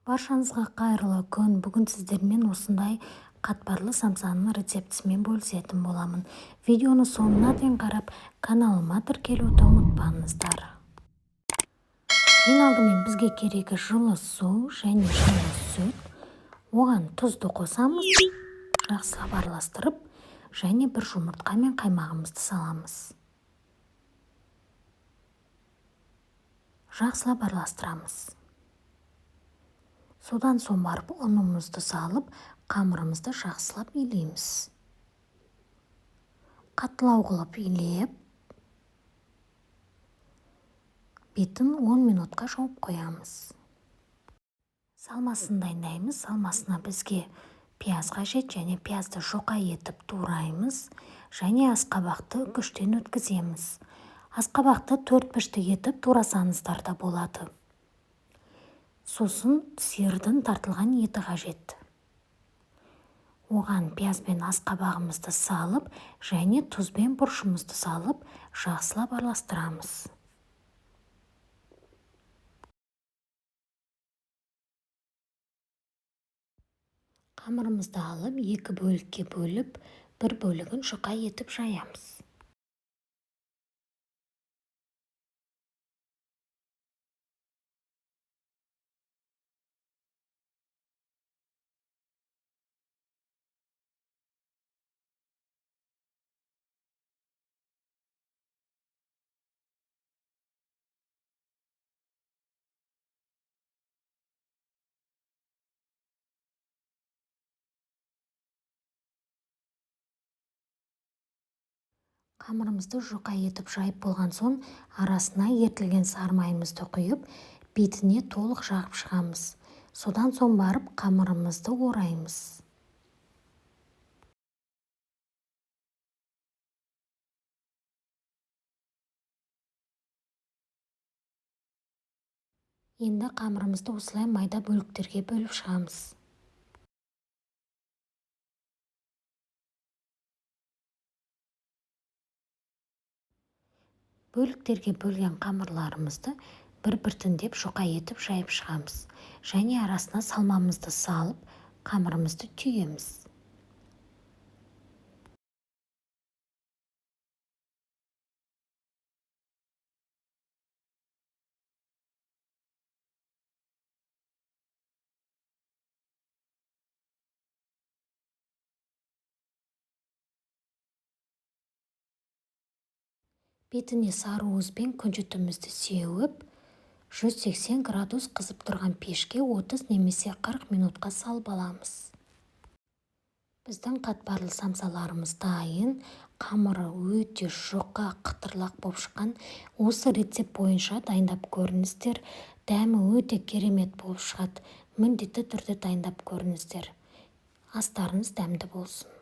Баршаңызға қайырлы күн. Бүгін сіздермен осындай қатпарлы самсаның рецептісімен бөлісетін боламын. Видеоны соңына дейін қарап, каналыма тіркелуді ұмытпаңыздар. Ең алдымен бізге керегі жылы су және жылы сүт. Оған тұзды қосамыз, жақсылап араластырып, және бір жұмыртқа мен қаймағымызды саламыз. Жақсылап араластырамыз. Содан соң барып ұнымызды салып, қамырымызды жақсылап илейміз. Қатылау қылып илеп, бетін 10 минутқа жауып қоямыз. Салмасын дайындаймыз. Салмасына бізге пияз қажет, және пиязды жұқа етіп тураймыз, және асқабақты үкіштен өткіземіз. Асқабақты 4 пішті етіп турасаңыздар да болады. Сосын сиырдың тартылған еті қажет. Оған пияз бен асқабағымызды салып, және тұз бен бұрышымызды салып, жақсылап араластырамыз. Қамырымызды алып, 2 бөлікке бөліп, бір бөлігін жұқа етіп жаямыз. Қамырымызды жұқа етіп жайып болған соң, арасына ертілген сары майымызды құйып, бетіне толық жағып шығамыз. Содан соң барып қамырымызды ораймыз. Енді қамырымызды осылай майда бөліктерге бөліп шығамыз. Бөліктерге бөлген қамырларымызды бір-біртіндеп жұқа етіп жайып шығамыз. Және арасына салмамызды салып, қамырымызды түйеміз. Бетіне сары уызбен күнжітімізді сеуіп, 180 градус қызып тұрған пешке 30 немесе 40 минутқа салып аламыз. Біздің қатпарлы самсаларымыз дайын. Қамыры өте жұқа, қытырлақ болып шыққан. Осы рецепт бойынша дайындап көріңіздер. Дәмі өте керемет болып шығады. Міндетті түрде дайындап көріңіздер. Астарыңыз дәмді болсын.